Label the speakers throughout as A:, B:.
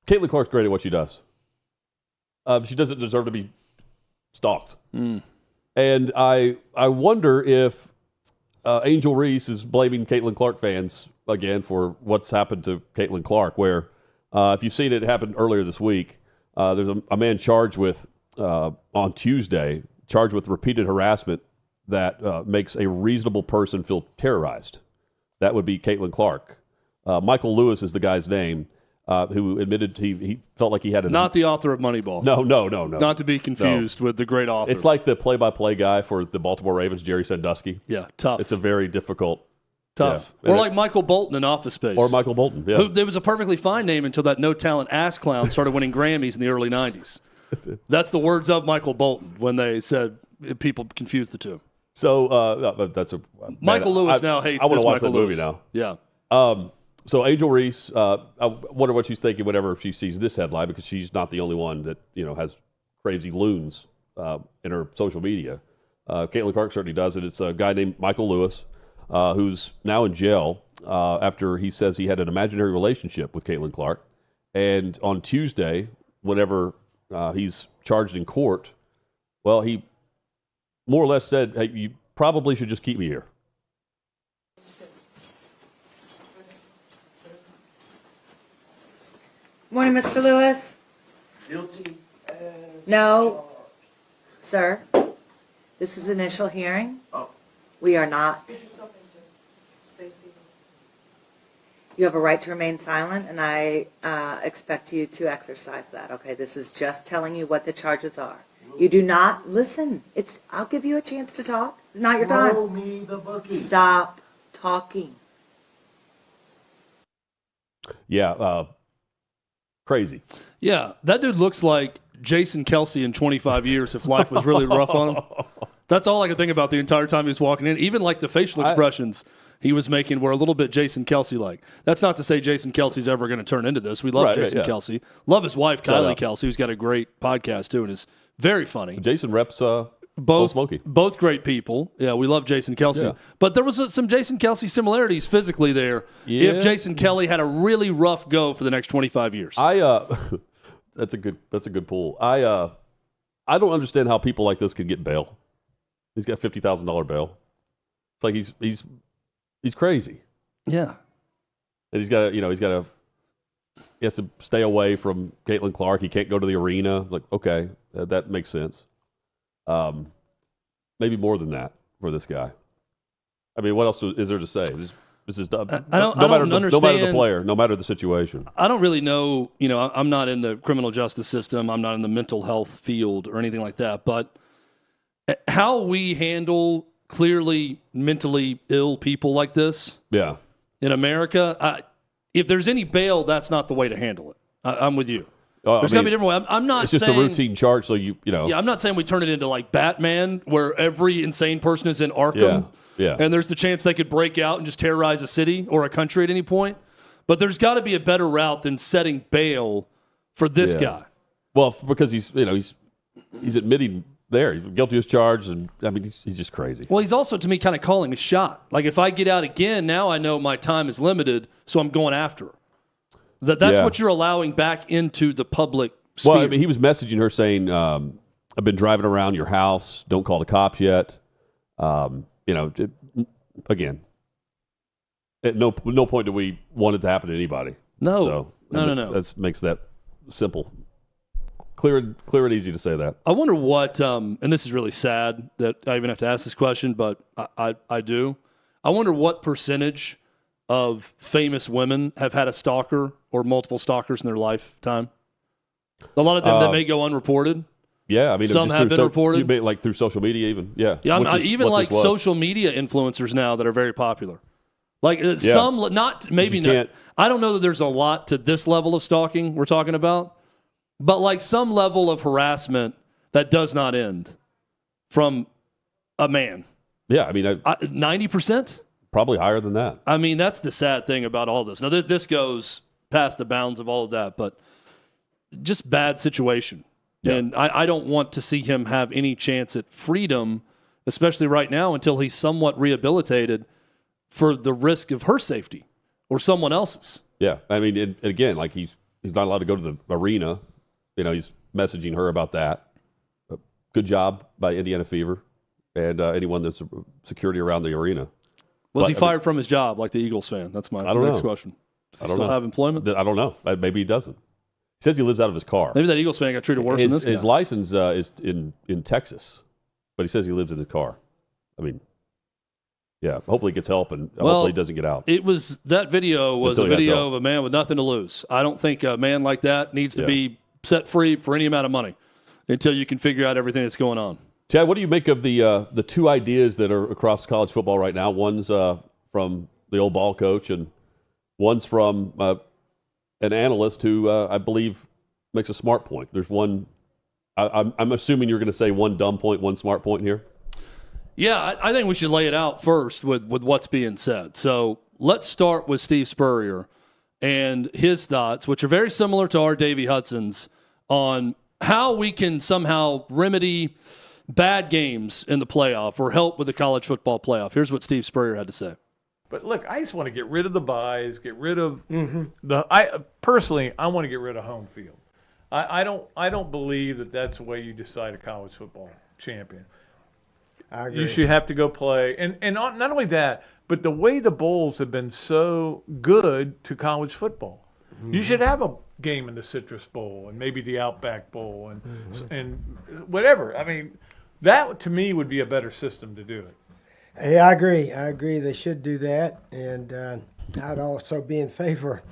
A: Caitlin Clark's great at what she does. She doesn't deserve to be stalked. And I wonder if Angel Reese is blaming Caitlin Clark fans again for what's happened to Caitlin Clark, where if you've seen it, it happened earlier this week. There's a man charged with, on Tuesday, charged with repeated harassment that makes a reasonable person feel terrorized. That would be Caitlin Clark. Michael Lewis is the guy's name, who admitted he felt like he had
B: Not the author of Moneyball.
A: No.
B: Not to be confused with the great author.
A: It's like the play-by-play guy for the Baltimore Ravens, Jerry Sandusky.
B: Yeah, tough.
A: It's a very difficult.
B: Tough.
A: Yeah.
B: Or like Michael Bolton in Office Space.
A: Or Michael Bolton, yeah.
B: There was a perfectly fine name until that no-talent ass clown started winning Grammys in the early 90s. That's the words of Michael Bolton when they said people confused the two.
A: So that's a
B: Michael Lewis now hates
A: I want
B: this
A: to watch
B: Michael
A: that
B: Lewis.
A: movie now.
B: Yeah.
A: So Angel Reese, I wonder what she's thinking whenever she sees this headline, because she's not the only one that has crazy loons in her social media. Caitlin Clark certainly does it. It's a guy named Michael Lewis, who's now in jail after he says he had an imaginary relationship with Caitlin Clark. And on Tuesday, whenever he's charged in court, well, he more or less said, "Hey, you probably should just keep me here."
C: Morning, Mr. Lewis.
D: Guilty as
C: No.
D: charged.
C: Sir, this is initial hearing.
D: Oh.
C: We are not.
D: Did you something to Stacy?
C: You have a right to remain silent, and I expect you to exercise that. Okay, this is just telling you what the charges are. You do not listen. I'll give you a chance to talk. It's not your
D: Throw
C: time.
D: me the bookie.
C: Stop talking.
A: Yeah, crazy.
B: Yeah, that dude looks like Jason Kelsey in 25 years if life was really rough on him. That's all I could think about the entire time he was walking in. Even like the facial expressions he was making were a little bit Jason Kelsey-like. That's not to say Jason Kelsey's ever going to turn into this. We love Jason Kelsey. Love his wife, Kylie Kelsey, who's got a great podcast too and is very funny.
A: Jason reps
B: both
A: Smokey.
B: Both great people. Yeah, we love Jason Kelsey.
A: Yeah.
B: But there was some Jason Kelsey similarities physically there.
A: Yeah.
B: If Jason Kelly had a really rough go for the next 25 years.
A: That's a good pull. I don't understand how people like this can get bail. He's got $50,000 bail. It's like he's crazy.
B: Yeah.
A: And he has to stay away from Caitlin Clark. He can't go to the arena. Like, okay, that makes sense. Maybe more than that for this guy. I mean, what else is there to say? This is no matter the player, no matter the situation.
B: I don't really know. I'm not in the criminal justice system. I'm not in the mental health field or anything like that. But how we handle clearly mentally ill people like this,
A: yeah,
B: in America, if there's any bail, that's not the way to handle it. I'm with you. There's got to be a different way. I'm not saying...
A: It's just a routine charge, so you know...
B: Yeah, I'm not saying we turn it into like Batman, where every insane person is in Arkham, and there's the chance they could break out and just terrorize a city or a country at any point. But there's got to be a better route than setting bail for this guy.
A: Well, because he's admitting there. He's guilty as charged, and I mean, he's just crazy.
B: Well, he's also, to me, kind of calling a shot. Like, if I get out again, now I know my time is limited, so I'm going after her. That's what you're allowing back into the public sphere.
A: Well, I mean, he was messaging her saying, I've been driving around your house. Don't call the cops yet. Again, at no point do we want it to happen to anybody.
B: No.
A: That makes that simple. Clear and easy to say that.
B: I wonder what, and this is really sad that I even have to ask this question, but I do. I wonder what percentage of famous women have had a stalker or multiple stalkers in their lifetime. A lot of them that may go unreported.
A: Yeah, I mean,
B: some have been reported.
A: You mean like through social media, even. Yeah,
B: even like social media influencers now that are very popular. Like some, not maybe not. I don't know that there's a lot to this level of stalking we're talking about, but like some level of harassment that does not end from a man.
A: Yeah, I mean,
B: 90%.
A: Probably higher than that.
B: I mean, that's the sad thing about all this. Now, this goes past the bounds of all of that, but just bad situation. Yeah. And I don't want to see him have any chance at freedom, especially right now, until he's somewhat rehabilitated for the risk of her safety or someone else's.
A: Yeah, I mean, and again, like he's he's not allowed to go to the arena. He's messaging her about that. Good job by Indiana Fever and anyone that's security around the arena.
B: Was he fired from his job like the Eagles fan? That's my next question. Does he still have employment?
A: I don't know. Maybe he doesn't. He says he lives out of his car.
B: Maybe that Eagles fan got treated worse than this guy.
A: His license is in Texas, but he says he lives in his car. I mean, yeah, hopefully he gets help and hopefully he doesn't get out.
B: That video was a video of a man with nothing to lose. I don't think a man like that needs to be set free for any amount of money until you can figure out everything that's going on.
A: Chad, what do you make of the two ideas that are across college football right now? One's from the old ball coach, and one's from an analyst who I believe makes a smart point. There's one. I'm assuming you're going to say one dumb point, one smart point here.
B: Yeah, I think we should lay it out first with what's being said. So let's start with Steve Spurrier and his thoughts, which are very similar to our Davey Hudson's, on how we can somehow remedy bad games in the playoff or help with the college football playoff. Here's what Steve Spurrier had to say.
E: But look, I just want to get rid of the byes, get rid of I personally want to get rid of home field. I don't believe that that's the way you decide a college football champion.
F: I agree.
E: You should have to go play, and not only that, but the way the bowls have been so good to college football, you should have a game in the Citrus Bowl and maybe the Outback Bowl and whatever. I mean, that to me would be a better system to do it.
F: Yeah, I agree. They should do that, and I'd also be in favor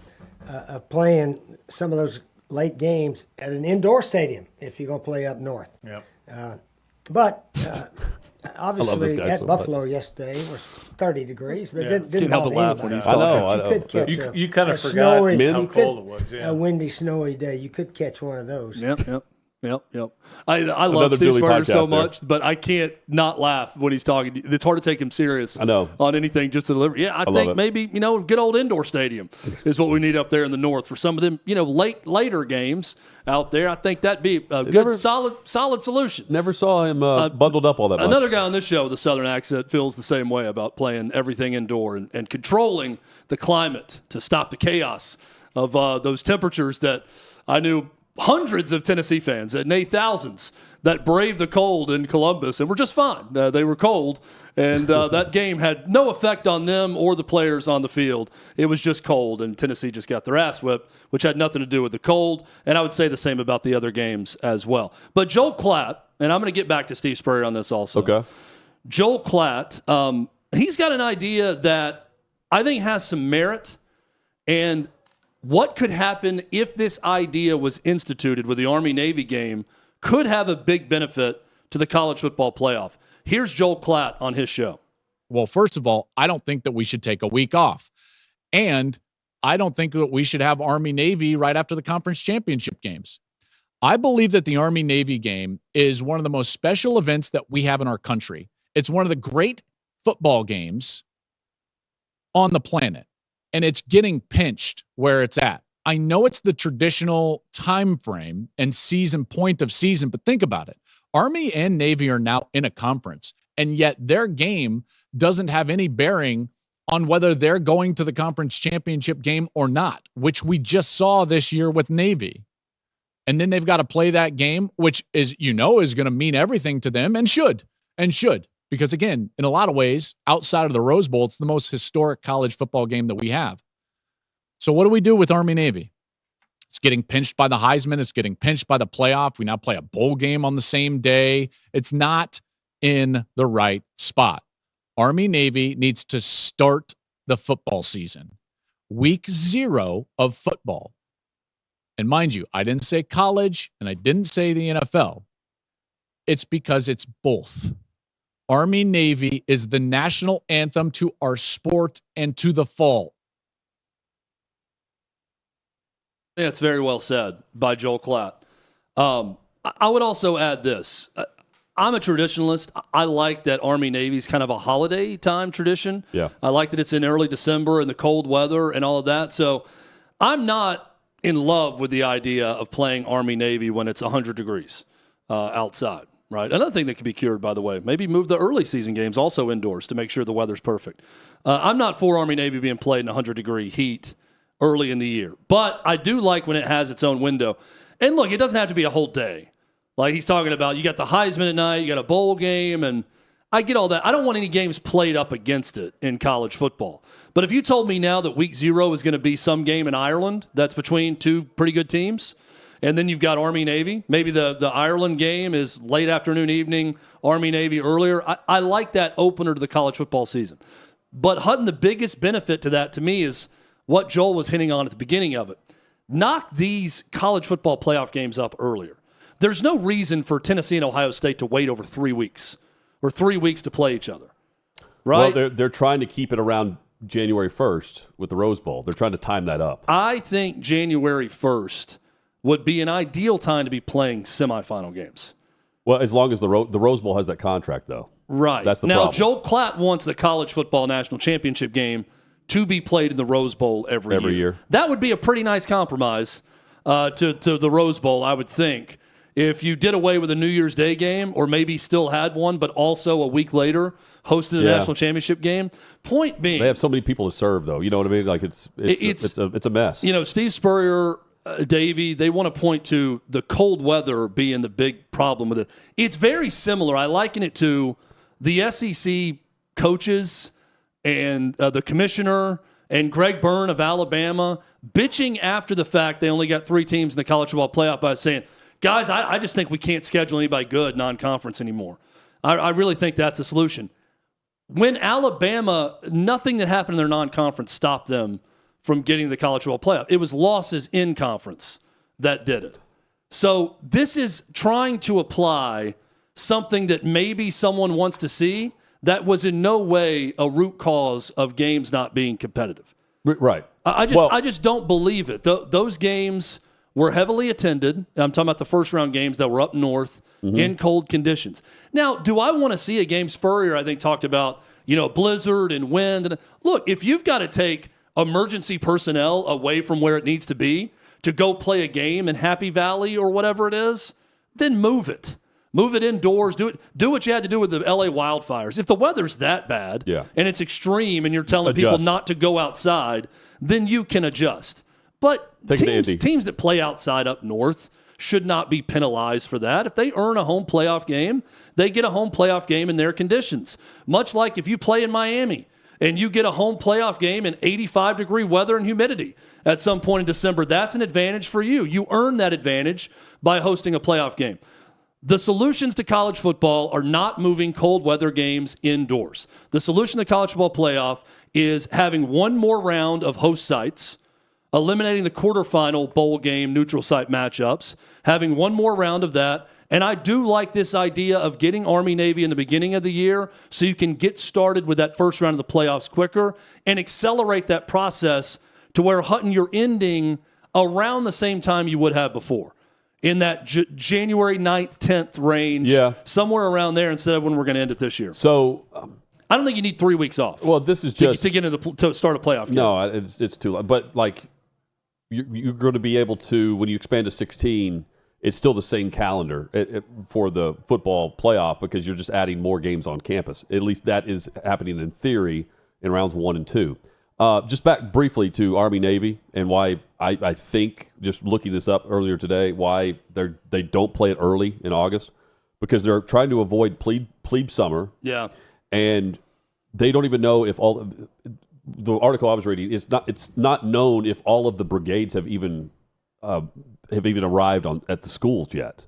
F: of playing some of those late games at an indoor stadium if you're going to play up north.
E: Yep.
F: But obviously at Buffalo yesterday it was 30 degrees, but it didn't
B: help but laugh
F: anybody.
B: when he's talking.
F: You could catch
E: You kind of forgot
F: snowy,
E: how cold it was. Yeah.
F: A windy, snowy day. You could catch one of those.
B: Yep. I love Steve Spurrier so much, but I can't not laugh when he's talking. It's hard to take him serious on anything just to deliver. Yeah, I think maybe, a good old indoor stadium is what we need up there in the north for some of them, later games out there. I think that'd be a good, solid solution.
A: Never saw him bundled up all that much.
B: Another guy on this show with a southern accent feels the same way about playing everything indoor and controlling the climate to stop the chaos of those temperatures that I knew hundreds of Tennessee fans, nay, thousands, that braved the cold in Columbus and were just fine. They were cold, and that game had no effect on them or the players on the field. It was just cold, and Tennessee just got their ass whipped, which had nothing to do with the cold, and I would say the same about the other games as well. But Joel Klatt, and I'm going to get back to Steve Spurrier on this also.
A: Okay.
B: Joel Klatt, he's got an idea that I think has some merit, and what could happen if this idea was instituted with the Army-Navy game could have a big benefit to the college football playoff. Here's Joel Klatt on his show.
G: Well, first of all, I don't think that we should take a week off. And I don't think that we should have Army-Navy right after the conference championship games. I believe that the Army-Navy game is one of the most special events that we have in our country. It's one of the great football games on the planet. And it's getting pinched where it's at. I know it's the traditional time frame and point of season, but think about it. Army and Navy are now in a conference, and yet their game doesn't have any bearing on whether they're going to the conference championship game or not, which we just saw this year with Navy. And then they've got to play that game, which is going to mean everything to them and should. Because, again, in a lot of ways, outside of the Rose Bowl, it's the most historic college football game that we have. So what do we do with Army-Navy? It's getting pinched by the Heisman. It's getting pinched by the playoff. We now play a bowl game on the same day. It's not in the right spot. Army-Navy needs to start the football season. Week 0 of football. And mind you, I didn't say college, and I didn't say the NFL. It's because it's both. Army-Navy is the national anthem to our sport and to the fall.
B: Yeah, it's very well said by Joel Klatt. I would also add this. I'm a traditionalist. I like that Army-Navy is kind of a holiday time tradition.
A: Yeah.
B: I like that it's in early December and the cold weather and all of that. So I'm not in love with the idea of playing Army-Navy when it's 100 degrees outside. Right. Another thing that could be cured, by the way, maybe move the early season games also indoors to make sure the weather's perfect. I'm not for Army-Navy being played in 100-degree heat early in the year. But I do like when it has its own window. And look, it doesn't have to be a whole day. Like he's talking about, you got the Heisman at night, you got a bowl game, and I get all that. I don't want any games played up against it in college football. But if you told me now that week 0 is going to be some game in Ireland that's between two pretty good teams, and then you've got Army-Navy, maybe the Ireland game is late afternoon, evening, Army-Navy earlier. I like that opener to the college football season. But Hutton, the biggest benefit to that to me is what Joel was hinting on at the beginning of it. Knock these college football playoff games up earlier. There's no reason for Tennessee and Ohio State to wait over 3 weeks or 3 weeks to play each other, right?
A: Well, they're trying to keep it around January 1st with the Rose Bowl. They're trying to time that up.
B: I think January 1st would be an ideal time to be playing semifinal games.
A: Well, as long as the Rose Bowl has that contract, though.
B: Right.
A: That's the
B: now,
A: problem.
B: Joel Klatt wants the college football national championship game to be played in the Rose Bowl every year. That would be a pretty nice compromise to the Rose Bowl, I would think. If you did away with a New Year's Day game, or maybe still had one, but also a week later hosted a national championship game. Point being,
A: they have so many people to serve, though. You know what I mean? Like it's a mess.
B: You know, Steve Spurrier, Davey, they want to point to the cold weather being the big problem with it. It's very similar. I liken it to the SEC coaches and the commissioner and Greg Byrne of Alabama bitching after the fact they only got 3 teams in the college football playoff by saying, guys, I just think we can't schedule anybody good non-conference anymore. I really think that's the solution. When Alabama, nothing that happened in their non-conference stopped them from getting the college football playoff. It was losses in conference that did it. So this is trying to apply something that maybe someone wants to see that was in no way a root cause of games not being competitive.
A: Right.
B: I just don't believe it. Those games were heavily attended. I'm talking about the first round games that were up north in cold conditions. Now, do I want to see a game? Spurrier, I think, talked about, blizzard and wind. Look, if you've got to take emergency personnel away from where it needs to be to go play a game in Happy Valley or whatever it is, then move it. Move it indoors. Do what you had to do with the LA wildfires. If the weather's that bad and it's extreme and you're telling people not to go outside, then you can adjust. But teams that play outside up north should not be penalized for that. If they earn a home playoff game, they get a home playoff game in their conditions. Much like if you play in Miami and you get a home playoff game in 85-degree weather and humidity at some point in December, that's an advantage for you. You earn that advantage by hosting a playoff game. The solutions to college football are not moving cold weather games indoors. The solution to college football playoff is having one more round of host sites, eliminating the quarterfinal bowl game neutral site matchups, having one more round of that. And I do like this idea of getting Army-Navy in the beginning of the year so you can get started with that first round of the playoffs quicker and accelerate that process to where, Hutton, you're ending around the same time you would have before, in that January 9th, 10th range, somewhere around there instead of when we're going to end it this year.
A: So
B: I don't think you need 3 weeks off.
A: Well, this is just
B: to get into to start a playoff game.
A: No, it's too long. But like you're going to be able to, when you expand to 16, it's still the same calendar for the football playoff because you're just adding more games on campus. At least that is happening in theory in rounds 1 and 2. Just back briefly to Army-Navy and why I think, just looking this up earlier today, why they don't play it early in August, because they're trying to avoid plebe summer.
B: Yeah.
A: And they don't even know if the article I was reading, it's not known if all of the brigades have even arrived at the schools yet.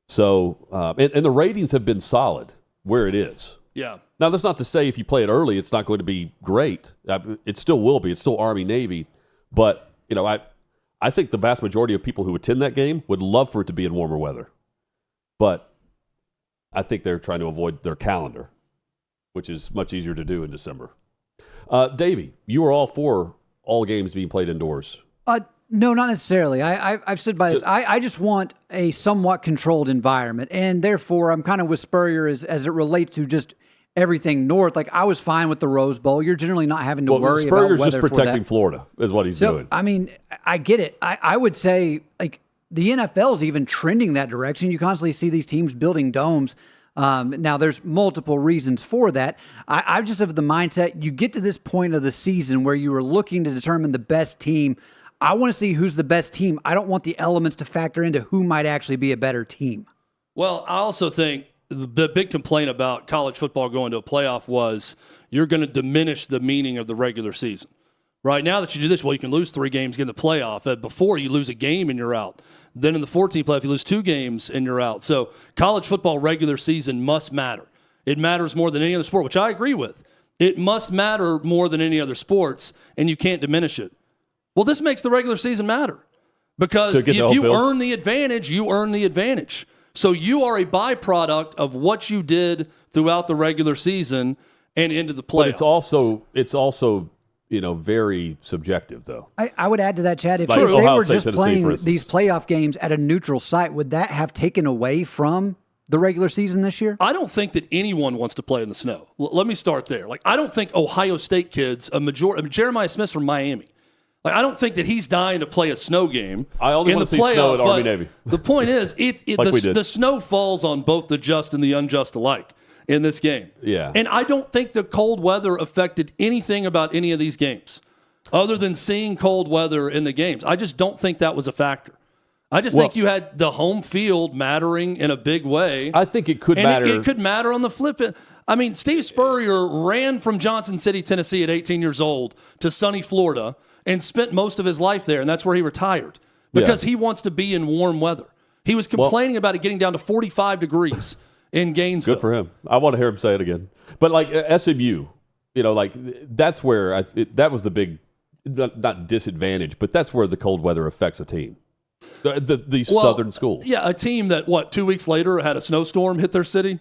A: So and the ratings have been solid where it is.
B: Yeah.
A: Now, that's not to say if you play it early, it's not going to be great. It still will be. It's still Army-Navy. But, I think the vast majority of people who attend that game would love for it to be in warmer weather. But I think they're trying to avoid their calendar, which is much easier to do in December. Davey, you are all for all games being played indoors.
H: No, not necessarily. I've stood by this. I just want a somewhat controlled environment, and therefore I'm kind of with Spurrier as it relates to just everything north. Like, I was fine with the Rose Bowl. You're generally not having to worry about weather.
A: Spurrier's just protecting Florida is what he's doing.
H: I mean, I get it. I would say, like, the NFL is even trending that direction. You constantly see these teams building domes Now, there's multiple reasons for that. I just have the mindset, you get to this point of the season where you are looking to determine the best team. I want to see who's the best team. I don't want the elements to factor into who might actually be a better team.
B: Well, I also think the big complaint about college football going to a playoff was you're going to diminish the meaning of the regular season. Right now that you do this, well, you can lose 3 games, get in the playoff. Before, you lose a game and you're out. Then in the 14 playoff, you lose 2 games and you're out. So college football regular season must matter. It matters more than any other sport, which I agree with. It must matter more than any other sports, and you can't diminish it. Well, this makes the regular season matter because if you earn the advantage, you earn the advantage. So you are a byproduct of what you did throughout the regular season and into the playoffs.
A: But it's also very subjective, though.
H: I would add to that, Chad, if
A: Like
H: they
A: Ohio
H: were
A: State,
H: just
A: Tennessee,
H: playing
A: for instance.
H: these playoff games at a neutral site, would that have taken away from the regular season this year?
B: I don't think that anyone wants to play in the snow. Let me start there. I don't think Ohio State kids, Jeremiah Smith's from Miami. I don't think that he's dying to play a snow game.
A: I only want to see snow at Army Navy.
B: The point is, the snow falls on both the just and the unjust alike in this game.
A: Yeah.
B: And I don't think the cold weather affected anything about any of these games other than seeing cold weather in the games. I just don't think that was a factor. I just think you had the home field mattering in a big way.
A: I think it could matter.
B: It could matter on the flip. I mean, Steve Spurrier ran from Johnson City, Tennessee at 18 years old to sunny Florida and spent most of his life there, and that's where he retired because he wants to be in warm weather. He was complaining about it getting down to 45 degrees in Gainesville.
A: Good for him. I want to hear him say it again. But SMU, that's where that was the big, not disadvantage, but that's where the cold weather affects a team. The southern schools.
B: Yeah, a team that, 2 weeks later had a snowstorm hit their city?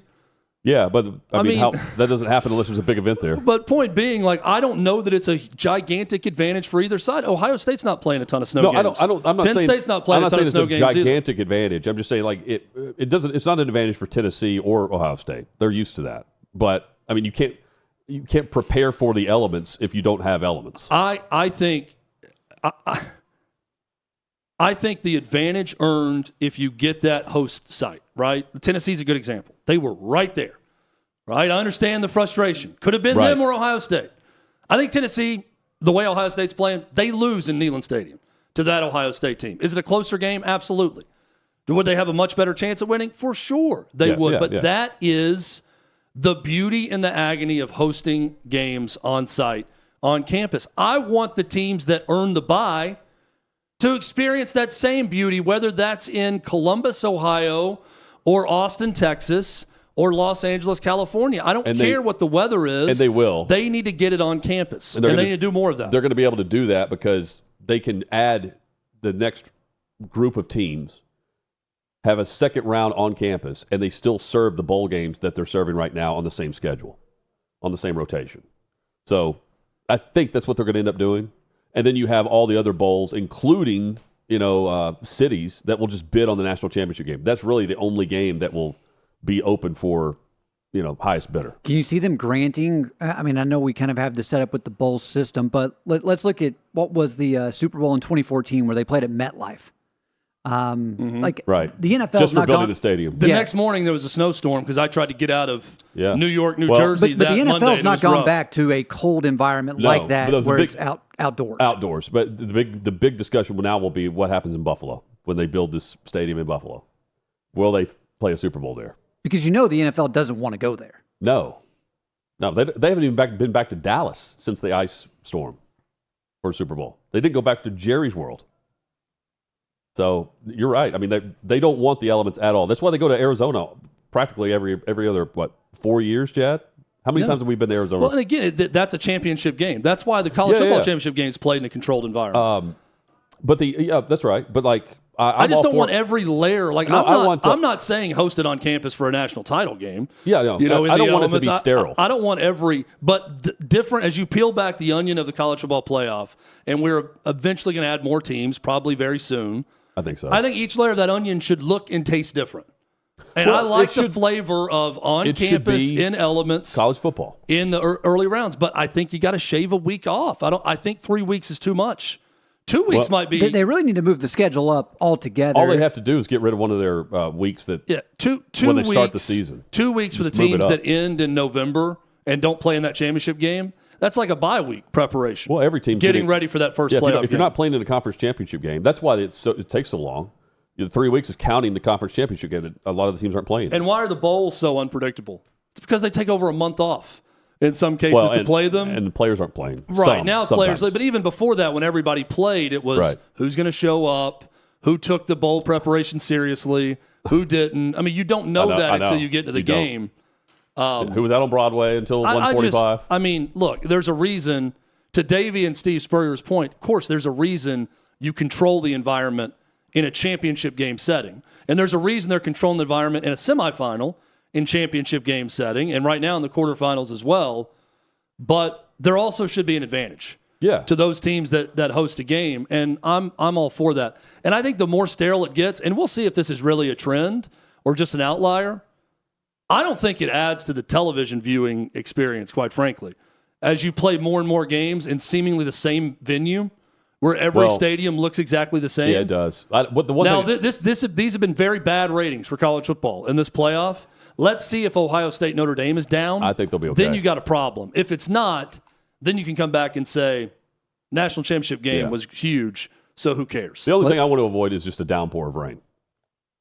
A: Yeah, but I mean that doesn't happen unless there's a big event there.
B: But point being, I don't know that it's a gigantic advantage for either side. Ohio State's not playing a ton of snow games.
A: I'm not
B: Penn
A: saying,
B: State's not playing a ton of snow games.
A: I'm not saying it's a gigantic advantage. I'm just saying it doesn't. It's not an advantage for Tennessee or Ohio State. They're used to that. But I mean, you can't prepare for the elements if you don't have elements.
B: I think the advantage earned if you get that host site, right? Tennessee's a good example. They were right there, right? I understand the frustration. Could have been them or Ohio State. I think Tennessee, the way Ohio State's playing, they lose in Neyland Stadium to that Ohio State team. Is it a closer game? Absolutely. Would they have a much better chance of winning? For sure they would. But that is the beauty and the agony of hosting games on site, on campus. I want the teams that earn the bye to experience that same beauty, whether that's in Columbus, Ohio, or Austin, Texas, or Los Angeles, California. I don't care what the weather is.
A: And they will.
B: They need to get it on campus, and they need to do more of that.
A: They're going to be able to do that because they can add the next group of teams, have a second round on campus, and they still serve the bowl games that they're serving right now on the same schedule, on the same rotation. So I think that's what they're going to end up doing. And then you have all the other bowls, including, cities that will just bid on the national championship game. That's really the only game that will be open for, highest bidder.
H: Can you see them granting? I mean, I know we kind of have the setup with the bowl system, but let's look at what was the Super Bowl in 2014 where they played at MetLife.
A: Right.
H: The NFL
A: just for building the stadium.
B: The next morning there was a snowstorm because I tried to get out of New York, New Jersey.
H: But the NFL's not gone
B: rough.
H: back to a cold environment like that where it's outdoors.
A: Outdoors. But the big discussion now will be what happens in Buffalo when they build this stadium in Buffalo. Will they play a Super Bowl there?
H: Because the NFL doesn't want to go there.
A: No, they haven't even been back to Dallas since the ice storm for a Super Bowl. They didn't go back to Jerry's World. So you're right. I mean, they don't want the elements at all. That's why they go to Arizona practically every other 4 years, Chad? How many times have we been to Arizona?
B: Well, and again, that's a championship game. That's why the college football championship game is played in a controlled environment.
A: But that's right. But
B: I just don't want every layer. I'm not saying host it on campus for a national title game.
A: Yeah, no. I don't want it to be sterile.
B: I don't want different as you peel back the onion of the college football playoff, and we're eventually going to add more teams, probably very soon.
A: I think so.
B: I think each layer of that onion should look and taste different. And I like the flavor of on-campus in elements.
A: College football.
B: In the early rounds. But I think you got to shave a week off. I think 3 weeks is too much 2 weeks might be.
H: They really need to move the schedule up altogether.
A: All they have to do is get rid of one of their weeks that
B: two
A: when they
B: weeks,
A: start the season.
B: 2 weeks for the
A: Just move it
B: teams
A: up.
B: that end in November and don't play in that championship game. That's like a bye week preparation.
A: Well, every team's
B: getting ready for that first playoff
A: if you're
B: game.
A: not playing in the conference championship game, that's why it takes so long. 3 weeks is counting the conference championship game that a lot of the teams aren't playing.
B: And why are the bowls so unpredictable? It's because they take over a month off in some cases to play them.
A: And the players aren't playing.
B: Right. Now
A: sometimes.
B: players, but even before that, when everybody played, it was who's going to show up, who took the bowl preparation seriously, who didn't. I mean, you don't know that until you get to the game.
A: Who was out on Broadway until 1:45?
B: I mean, look, there's a reason, to Davey and Steve Spurrier's point, of course, there's a reason you control the environment in a championship game setting. And there's a reason they're controlling the environment in a semifinal in championship game setting, and right now in the quarterfinals as well. But there also should be an advantage to those teams that host a game, and I'm all for that. And I think the more sterile it gets, and we'll see if this is really a trend or just an outlier, I don't think it adds to the television viewing experience, quite frankly. As you play more and more games in seemingly the same venue, where every stadium looks exactly the same.
A: Yeah, it does.
B: These have been very bad ratings for college football in this playoff. Let's see if Ohio State Notre Dame is down.
A: I think they'll be okay.
B: Then you got a problem. If it's not, then you can come back and say, national championship game was huge, so who cares?
A: The only thing I want to avoid is just a downpour of rain.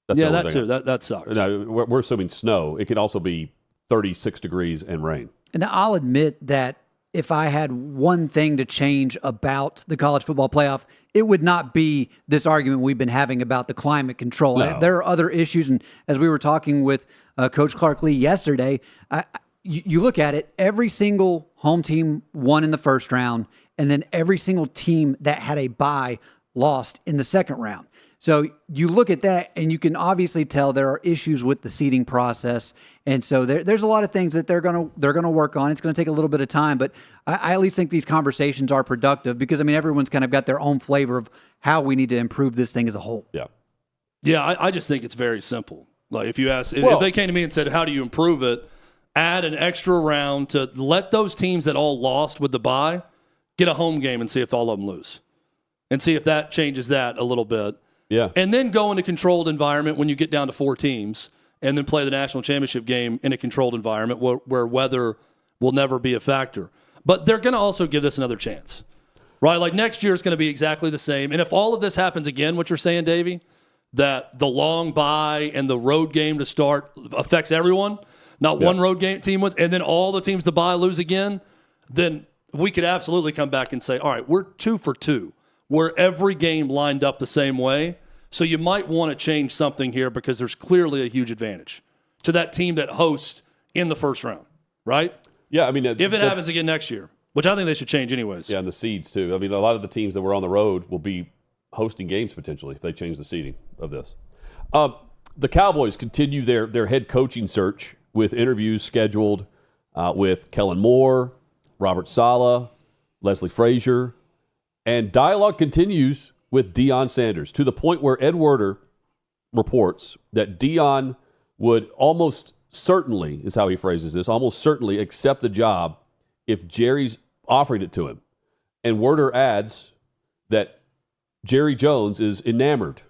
A: That's
B: that too. That sucks.
A: No, we're assuming snow. It could also be 36 degrees and rain.
H: And I'll admit that if I had one thing to change about the college football playoff, it would not be this argument we've been having about the climate control.
A: No.
H: There are other issues, and as we were talking with Coach Clark Lee yesterday, you look at it, every single home team won in the first round, and then every single team that had a bye lost in the second round. So you look at that, and you can obviously tell there are issues with the seeding process, and so there's a lot of things that they're gonna work on. It's going to take a little bit of time, but I at least think these conversations are productive because I mean everyone's kind of got their own flavor of how we need to improve this thing as a whole.
B: Yeah. I just think it's very simple. Like if you ask, if they came to me and said, "How do you improve it?" Add an extra round to let those teams that all lost with the bye get a home game and see if all of them lose, and see if that changes that a little bit.
A: Yeah.
B: And then go in a controlled environment when you get down to 4 teams and then play the national championship game in a controlled environment where weather will never be a factor. But they're going to also give this another chance, right? Like next year is going to be exactly the same. And if all of this happens again, what you're saying, Davey, that the long bye and the road game to start affects everyone, not one road game team wins, and then all the teams to bye lose again, then we could absolutely come back and say, all right, we're 2 for 2. Where every game lined up the same way. So you might want to change something here because there's clearly a huge advantage to that team that hosts in the first round, right?
A: Yeah, I mean,
B: if it happens again next year, which I think they should change anyways.
A: Yeah, and the seeds too. I mean, a lot of the teams that were on the road will be hosting games potentially if they change the seeding of this. The Cowboys continue their head coaching search with interviews scheduled with Kellen Moore, Robert Saleh, Leslie Frazier. And dialogue continues with Deion Sanders to the point where Ed Werder reports that Deion would almost certainly, is how he phrases this, almost certainly accept the job if Jerry's offering it to him. And Werder adds that Jerry Jones is enamored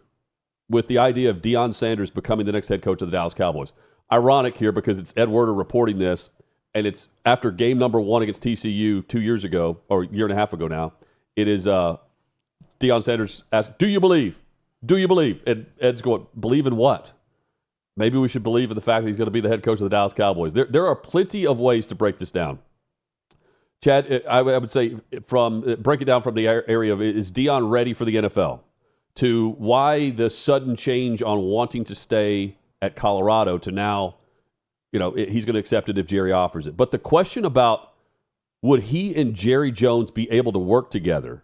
A: with the idea of Deion Sanders becoming the next head coach of the Dallas Cowboys. Ironic here because it's Ed Werder reporting this, and it's after game number 1 against TCU 2 years ago, or a year and a half ago now. It is Deion Sanders asked, "Do you believe? Do you believe?" And Ed's going, "Believe in what? Maybe we should believe in the fact that he's going to be the head coach of the Dallas Cowboys." There are plenty of ways to break this down. Chad, I would say break it down from the area of, is Deion ready for the NFL? To why the sudden change on wanting to stay at Colorado to now, he's going to accept it if Jerry offers it. But the question about would he and Jerry Jones be able to work together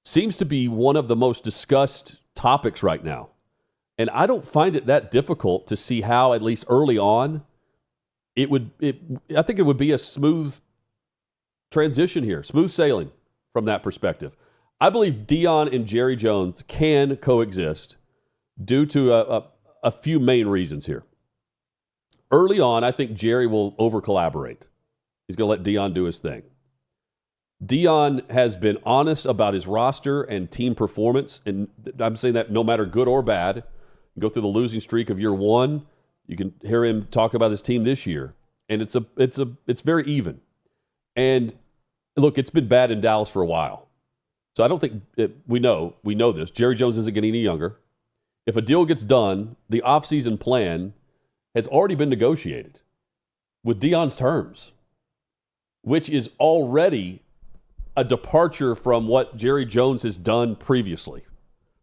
A: seems to be one of the most discussed topics right now. And I don't find it that difficult to see how, at least early on, I think it would be a smooth transition here, smooth sailing from that perspective. I believe Deion and Jerry Jones can coexist due to a few main reasons here. Early on, I think Jerry will over-collaborate. He's going to let Deion do his thing. Deion has been honest about his roster and team performance, and I'm saying that no matter good or bad. Go through the losing streak of year one. You can hear him talk about his team this year, and it's very even. And look, it's been bad in Dallas for a while, so I don't think we know this. Jerry Jones isn't getting any younger. If a deal gets done, the offseason plan has already been negotiated with Deion's terms, which is already a departure from what Jerry Jones has done previously.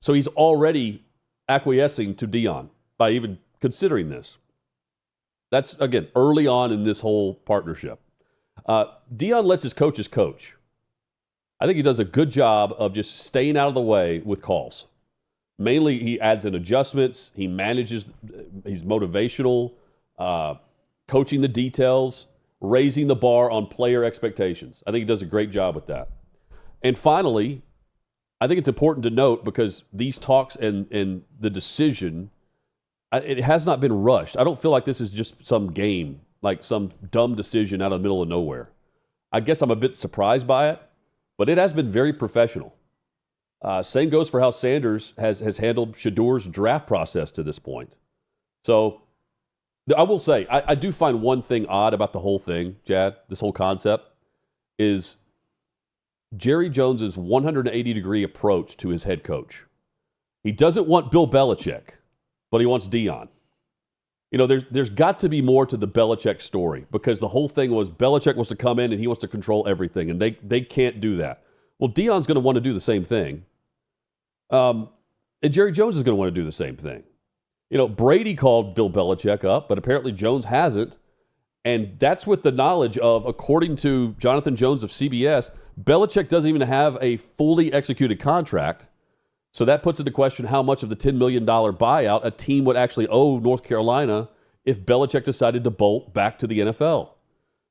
A: So he's already acquiescing to Deion by even considering this. That's, again, early on in this whole partnership. Deion lets his coaches coach. I think he does a good job of just staying out of the way with calls. Mainly, he adds in adjustments. He manages. He's motivational, coaching the details, raising the bar on player expectations. I think he does a great job with that. And finally, I think it's important to note, because these talks and the decision, it has not been rushed. I don't feel like this is just some game, like some dumb decision out of the middle of nowhere. I guess I'm a bit surprised by it, but it has been very professional. Same goes for how Sanders has handled Shadour's draft process to this point. So I will say, I do find one thing odd about the whole thing, Jad, this whole concept, is Jerry Jones's 180-degree approach to his head coach. He doesn't want Bill Belichick, but he wants Deion. You know, there's got to be more to the Belichick story, because the whole thing was Belichick wants to come in and he wants to control everything, and they can't do that. Well, Deion's going to want to do the same thing. And Jerry Jones is going to want to do the same thing. You know, Brady called Bill Belichick up, but apparently Jones hasn't. And that's with the knowledge of, according to Jonathan Jones of CBS, Belichick doesn't even have a fully executed contract. So that puts into question how much of the $10 million buyout a team would actually owe North Carolina if Belichick decided to bolt back to the NFL.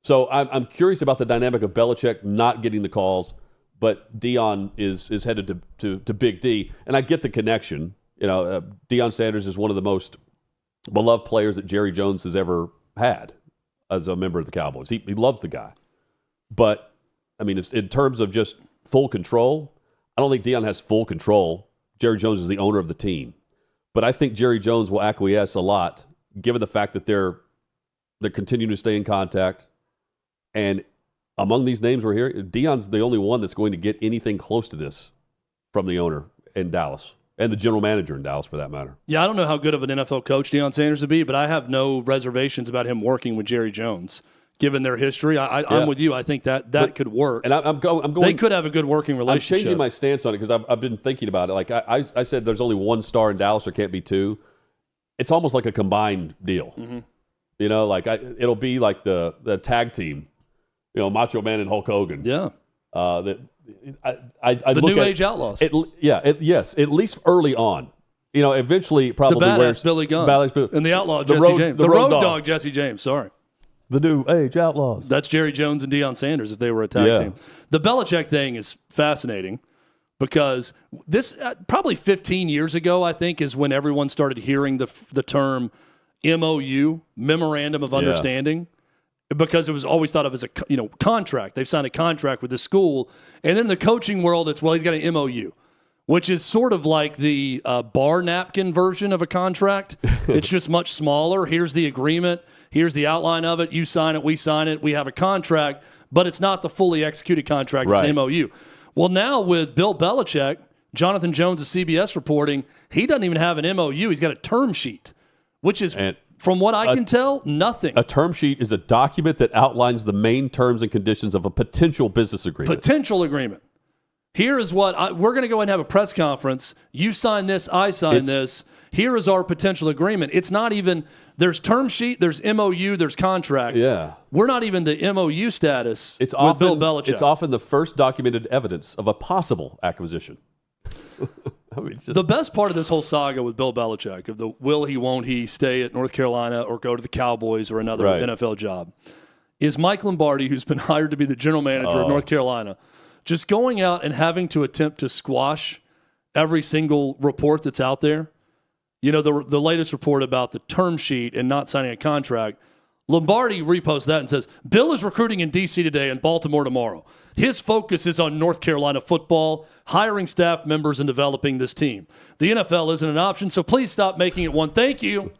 A: So I'm curious about the dynamic of Belichick not getting the calls, but Deion is headed to Big D. And I get the connection. You know, Deion Sanders is one of the most beloved players that Jerry Jones has ever had as a member of the Cowboys. He loves the guy. But, I mean, in terms of just full control, I don't think Deion has full control. Jerry Jones is the owner of the team. But I think Jerry Jones will acquiesce a lot, given the fact that they're continuing to stay in contact. And among these names we're hearing, Deion's the only one that's going to get anything close to this from the owner in Dallas, and the general manager in Dallas, for that matter.
B: Yeah, I don't know how good of an NFL coach Deion Sanders would be, but I have no reservations about him working with Jerry Jones, given their history. I'm with you. I think that could work.
A: And I'm going.
B: They could have a good working relationship.
A: I'm changing my stance on it, because I've been thinking about it. Like I said, there's only one star in Dallas. There can't be two. It's almost like a combined deal. Mm-hmm. You know, like it'll be like the tag team. You know, Macho Man and Hulk Hogan.
B: Yeah.
A: The
B: New Age Outlaws.
A: Yes, at least early on. You know, eventually probably
B: the badass Billy Gunn and the outlaw Jesse James. The road dog Jesse James, sorry.
A: The New Age Outlaws.
B: That's Jerry Jones and Deion Sanders if they were a tag team. The Belichick thing is fascinating, because this probably 15 years ago, I think, is when everyone started hearing the term MOU, Memorandum of Understanding. Because it was always thought of as a contract. They've signed a contract with the school. And then in the coaching world, it's, well, he's got an MOU, which is sort of like the bar napkin version of a contract. It's just much smaller. Here's the agreement. Here's the outline of it. You sign it. We sign it. We have a contract. But it's not the fully executed contract. It's an MOU. Well, now with Bill Belichick, Jonathan Jones of CBS reporting, he doesn't even have an MOU. He's got a term sheet, which is... From what I can tell, nothing.
A: A term sheet is a document that outlines the main terms and conditions of a potential business agreement.
B: Potential agreement. Here is what we're going to go ahead and have a press conference. You sign this, I sign this. Here is our potential agreement. It's not even, there's term sheet, there's MOU, there's contract.
A: Yeah.
B: We're not even the MOU status
A: with
B: Bill Belichick.
A: It's often the first documented evidence of a possible acquisition.
B: The best part of this whole saga with Bill Belichick, of the will he, won't he stay at North Carolina or go to the Cowboys or another NFL job, is Mike Lombardi, who's been hired to be the general manager of North Carolina, just going out and having to attempt to squash every single report that's out there. You know, the latest report about the term sheet and not signing a contract, Lombardi reposts that and says, Bill is recruiting in D.C. today and Baltimore tomorrow. His focus is on North Carolina football, hiring staff members, and developing this team. The NFL isn't an option, so please stop making it one. Thank you.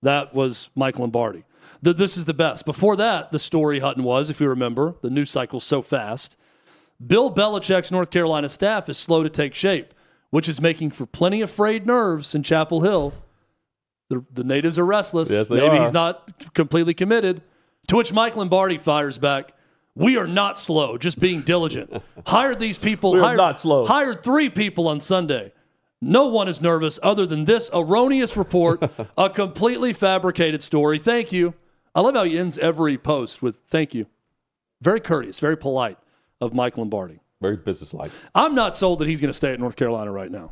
B: That was Mike Lombardi. This is the best. Before that, the story, Hutton, was, if you remember, the news cycle's so fast, Bill Belichick's North Carolina staff is slow to take shape, which is making for plenty of frayed nerves in Chapel Hill. The natives are restless.
A: Yes, they
B: Maybe
A: are.
B: he's not completely committed. To which Mike Lombardi fires back, we are not slow, just being diligent. Hired these people.
A: We are not slow.
B: Hired 3 people on Sunday. No one is nervous other than this erroneous report, a completely fabricated story. Thank you. I love how he ends every post with thank you. Very courteous, very polite of Mike Lombardi.
A: Very businesslike.
B: I'm not sold that he's going to stay at North Carolina right now.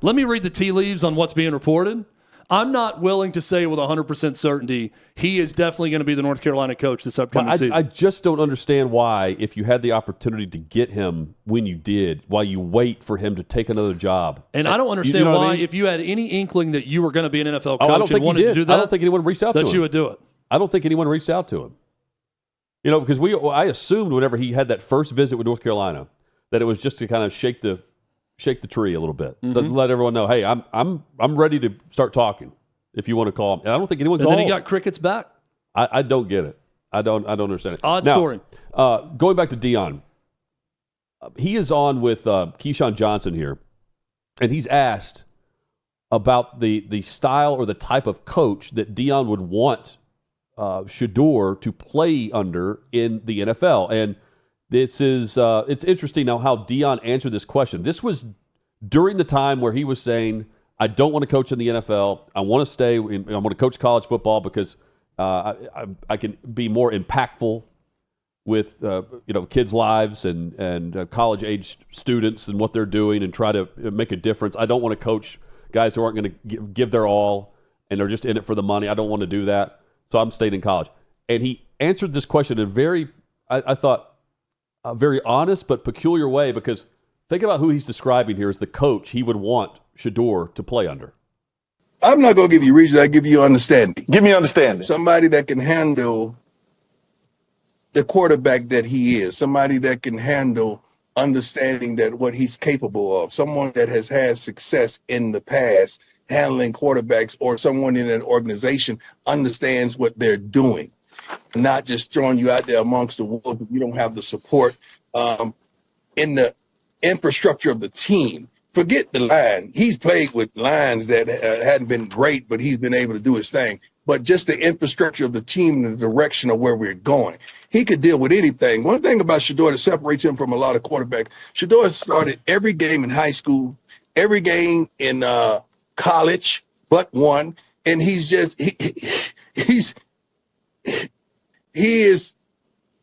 B: Let me read the tea leaves on what's being reported. I'm not willing to say with 100% certainty he is definitely going to be the North Carolina coach this upcoming season.
A: I just don't understand why, if you had the opportunity to get him when you did, why you wait for him to take another job.
B: And I don't understand
A: know what
B: why,
A: I mean?
B: if you had any inkling that you were going to be an NFL coach
A: I don't
B: and
A: think he
B: wanted
A: did.
B: to do that,
A: I don't think anyone reached out to him.
B: that you would do it.
A: I don't think anyone reached out to him. You know, because I assumed whenever he had that first visit with North Carolina that it was just to kind of shake the tree a little bit, to let everyone know, hey, I'm ready to start talking. If you want to call him, and I don't think anyone
B: And
A: called.
B: then he got crickets back.
A: I don't get it. I don't understand it.
B: Odd
A: Now,
B: story.
A: Going back to Deion, he is on with Keyshawn Johnson here, and he's asked about the style or the type of coach that Deion would want Shador to play under in the NFL. And this is it's interesting now how Deion answered this question. This was during the time where he was saying, I don't want to coach in the NFL. I want to stay. I want to coach college football because I can be more impactful with kids' lives and college age students and what they're doing and try to make a difference. I don't want to coach guys who aren't going to give their all and they're just in it for the money. I don't want to do that. So I'm staying in college. And he answered this question in a very, I thought, a very honest but peculiar way, because think about who he's describing here as the coach he would want Shador to play under.
I: I'm not going to give you reason. I give you understanding.
J: Give me understanding.
I: Somebody that can handle the quarterback that he is. Somebody that can handle understanding that what he's capable of. Someone that has had success in the past handling quarterbacks, or someone in an organization understands what they're doing. Not just throwing you out there amongst the wolves if you don't have the support in the infrastructure of the team. Forget the line. He's played with lines that hadn't been great, but he's been able to do his thing. But just the infrastructure of the team and the direction of where we're going. He could deal with anything. One thing about Shador that separates him from a lot of quarterbacks, Shador started every game in high school, every game in college, but one. And he's just, he is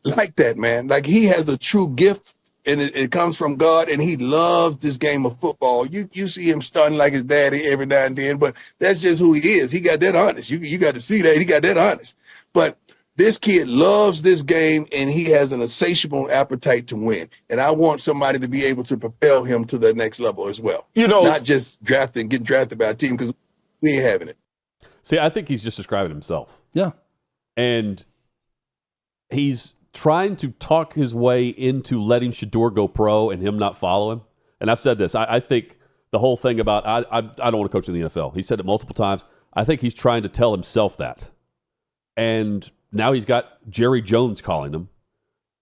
I: like that, man. Like, he has a true gift. And it comes from God, and he loves this game of football. You see him stunning like his daddy every now and then, but that's just who he is. He got that honest. You got to see that. He got that honest. But this kid loves this game, and he has an insatiable appetite to win. And I want somebody to be able to propel him to the next level as well.
J: You know,
I: not just getting drafted by a team, because we ain't having it.
A: See, I think he's just describing himself.
B: Yeah.
A: And he's trying to talk his way into letting Shador go pro and him not follow him. And I've said this. I think the whole thing about I don't want to coach in the NFL. He said it multiple times. I think he's trying to tell himself that. And now he's got Jerry Jones calling him.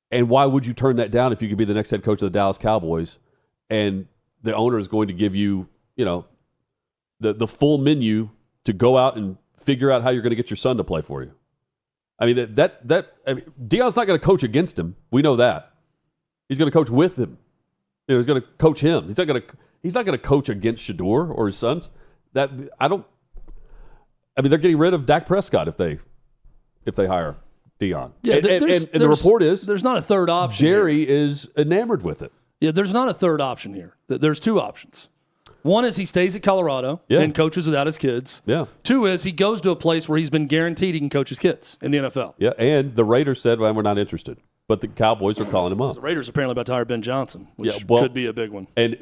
A: And why would you turn that down if you could be the next head coach of the Dallas Cowboys and the owner is going to give you, the full menu to go out and figure out how you're going to get your son to play for you? I mean, Deion's not going to coach against him. We know that. He's going to coach with him. He's going to coach him. He's not going to coach against Shador or his sons. They're getting rid of Dak Prescott if they hire Deion.
B: Yeah,
A: and the report is
B: there's not a third option.
A: Jerry is enamored with it.
B: Yeah, there's not a third option here. There's 2 options. One is he stays at Colorado and coaches without his kids.
A: Yeah.
B: 2 is he goes to a place where he's been guaranteed he can coach his kids in the NFL.
A: Yeah, and the Raiders said, well, we're not interested. But the Cowboys are calling him up.
B: The Raiders are apparently about to hire Ben Johnson, which could be a big one.
A: And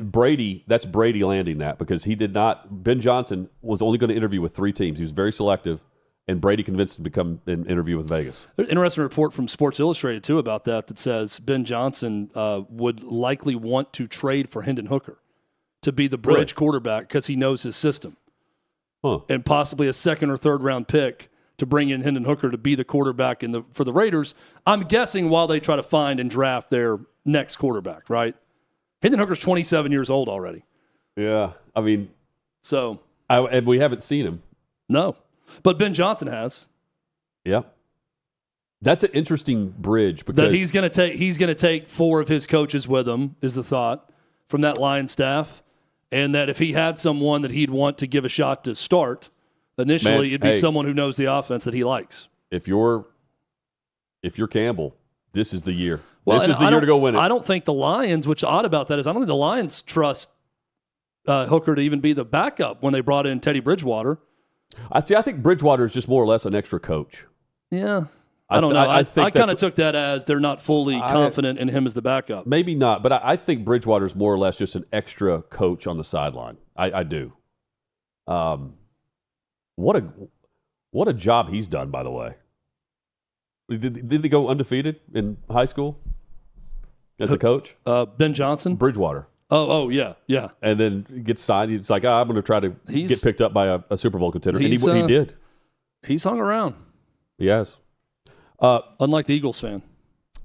A: that's Brady landing that, because he did not – Ben Johnson was only going to interview with 3 teams. He was very selective, and Brady convinced him to come and interview with Vegas.
B: There's an interesting report from Sports Illustrated, too, about that says Ben Johnson would likely want to trade for Hendon Hooker to be the bridge quarterback because he knows his system. And possibly a second or third round pick to bring in Hendon Hooker to be the quarterback for the Raiders. I'm guessing while they try to find and draft their next quarterback, right? Hendon Hooker's 27 years old already.
A: Yeah, I mean,
B: and
A: we haven't seen him.
B: No, but Ben Johnson has.
A: Yeah, that's an interesting bridge because
B: that he's going to take 4 of his coaches with him is the thought from that Lions staff, and that if he had someone that he'd want to give a shot to start initially, it'd be someone who knows the offense that he likes.
A: If you're Campbell, this is the year. This is the year to go win it.
B: I don't think the Lions, what's odd about that is I don't think the Lions trust Hooker to even be the backup when they brought in Teddy Bridgewater.
A: I think Bridgewater is just more or less an extra coach.
B: Yeah. I don't know. I kind of took that as they're not fully confident in him as the backup.
A: Maybe not, but I think Bridgewater is more or less just an extra coach on the sideline. I do. What a job he's done, by the way. Did they go undefeated in high school as the coach?
B: Ben Johnson?
A: Bridgewater.
B: Oh, yeah.
A: And then gets signed. He's like, I'm going to try to get picked up by a Super Bowl contender. And he did.
B: He's hung around.
A: He has.
B: Unlike the Eagles fan.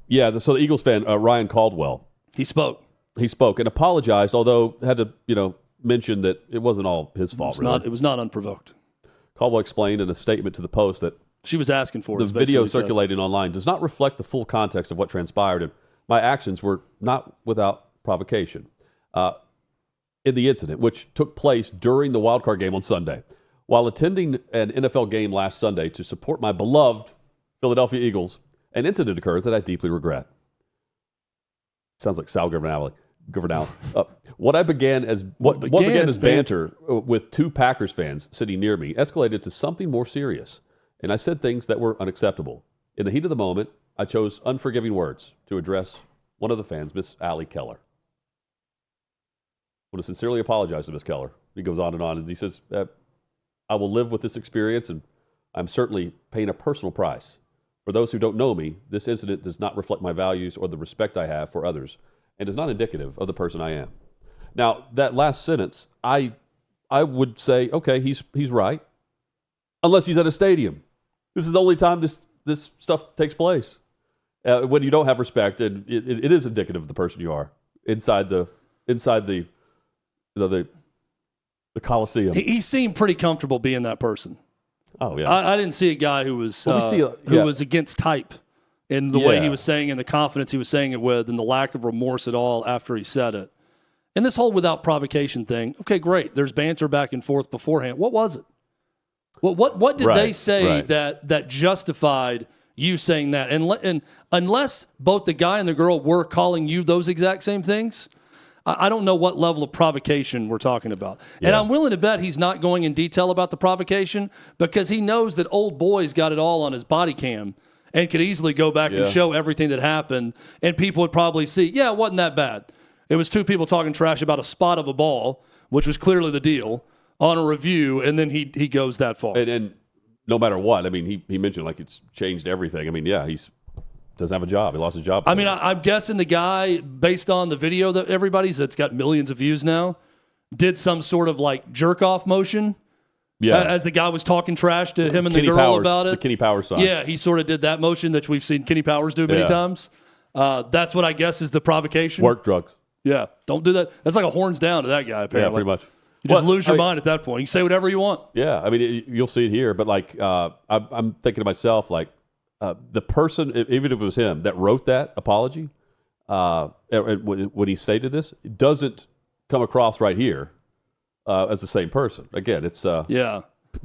A: Yeah, so the Eagles fan, Ryan Caldwell.
B: He spoke
A: and apologized, although had to, mention that it wasn't all his fault,
B: It was not unprovoked.
A: Caldwell explained in a statement to the Post that
B: she was asking for
A: the video circulating online does not reflect the full context of what transpired, and my actions were not without provocation. In the incident, which took place during the wildcard game on Sunday, while attending an NFL game last Sunday to support my beloved Philadelphia Eagles, an incident occurred that I deeply regret. Sounds like Sal Governale. What began as banter with 2 Packers fans sitting near me escalated to something more serious, and I said things that were unacceptable. In the heat of the moment, I chose unforgiving words to address one of the fans, Miss Allie Keller. I want to sincerely apologize to Miss Keller. He goes on, and he says, I will live with this experience, and I'm certainly paying a personal price. For those who don't know me, this incident does not reflect my values or the respect I have for others, and is not indicative of the person I am. Now, that last sentence, I would say, okay, he's right, unless he's at a stadium. This is the only time this stuff takes place. When you don't have respect, and it is indicative of the person you are inside the Coliseum.
B: He seemed pretty comfortable being that person.
A: Oh yeah,
B: I didn't see a guy who was was against type in the way he was saying, and the confidence he was saying it with, and the lack of remorse at all after he said it. And this whole without provocation thing. Okay, great. There's banter back and forth beforehand. What was it? What did they say that justified you saying that? And unless both the guy and the girl were calling you those exact same things, I don't know what level of provocation we're talking about. Yeah. And I'm willing to bet he's not going in detail about the provocation because he knows that old boy's got it all on his body cam and could easily go back and show everything that happened, and people would probably see, it wasn't that bad. It was 2 people talking trash about a spot of a ball, which was clearly the deal, on a review, and then he goes that far.
A: And no matter what, I mean, he mentioned like it's changed everything. I mean, he's doesn't have a job. He lost his job.
B: I mean, I'm guessing the guy, based on the video that that's got millions of views now, did some sort of like jerk-off motion as the guy was talking trash to him and
A: Kenny
B: the girl
A: Powers,
B: about it.
A: The Kenny Powers song.
B: Yeah, he sort of did that motion that we've seen Kenny Powers do many times. That's what I guess is the provocation.
A: Work drugs.
B: Yeah, don't do that. That's like a horns down to that guy, apparently.
A: Yeah, pretty much.
B: You just lose your mind at that point. You can say whatever you want.
A: Yeah, I mean, you'll see it here. But like, I'm thinking to myself, like, the person, even if it was him that wrote that apology, when he stated this, it doesn't come across right here as the same person. Again, it's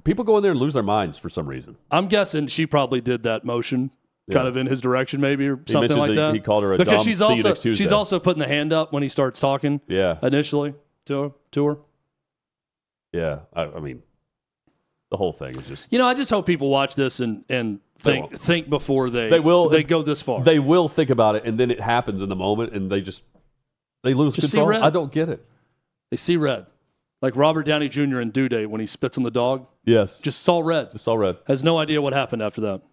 A: people go in there and lose their minds for some reason.
B: I'm guessing she probably did that motion kind of in his direction, maybe, or something like that.
A: He called her a
B: because
A: dumb,
B: she's also putting the hand up when he starts talking.
A: Yeah,
B: initially to her.
A: Yeah, I mean, the whole thing is just.
B: I just hope people watch this and think before they go this far.
A: They will think about it, and then it happens in the moment, and they lose control. I don't get it.
B: They see red, like Robert Downey Jr. in Due Date when he spits on the dog.
A: Yes.
B: Just saw red.
A: Just saw red.
B: Has no idea what happened after that.